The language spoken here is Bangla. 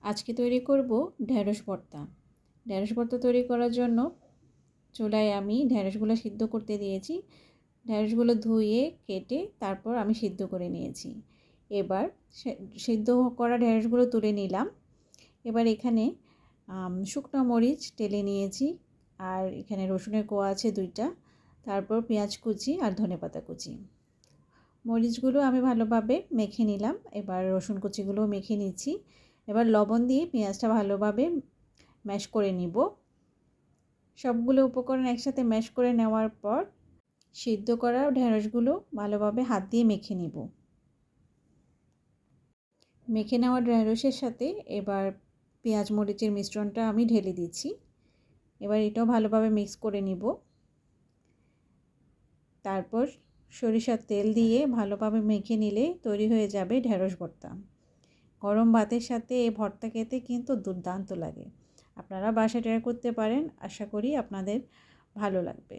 আজকে তৈরি করব ঢ্যাঁড়স ভর্তা। ঢ্যাঁড়স ভর্তা তৈরি করার জন্য চুলায় আমি ঢ্যাঁড়সগুলো সিদ্ধ করতে দিয়েছি। ঢ্যাঁড়সগুলো ধুয়ে কেটে তারপর আমি সিদ্ধ করে নিয়েছি। এবার সিদ্ধ করা ঢ্যাঁড়সগুলো তুলে নিলাম। এবার এখানে শুকনো মরিচ টেলে নিয়েছি, আর এখানে রসুনের কোয়া আছে 2টা, তারপর পেঁয়াজ কুচি আর ধনেপাতা কুচি। মরিচগুলো আমি ভালোভাবে মেখে নিলাম। এবার রসুন কুচিগুলো মেখে নিচ্ছি। এবার লবণ দিয়ে পেঁয়াজটা ভালোভাবে ম্যাশ করে নিব। সবগুলো উপকরণ একসাথে ম্যাশ করে নেওয়ার পর সিদ্ধ করা ঢেঁড়সগুলো ভালোভাবে হাত দিয়ে মেখে নিব। মেখে নেওয়া ঢেঁড়সের সাথে এবার পেঁয়াজ মরিচের মিশ্রণটা আমি ঢেলে দিচ্ছি। এবার এটাও ভালোভাবে মিক্স করে নিব। তারপর সরিষার তেল দিয়ে ভালোভাবে মেখে নিলে তৈরি হয়ে যাবে ঢেঁড়স ভর্তা। গরম ভাতের সাথে এই ভর্তা খেতে কিন্তু দুর্দান্ত লাগে। আপনারা বাসায় ট্রাই করতে পারেন, আশা করি আপনাদের ভালো লাগবে।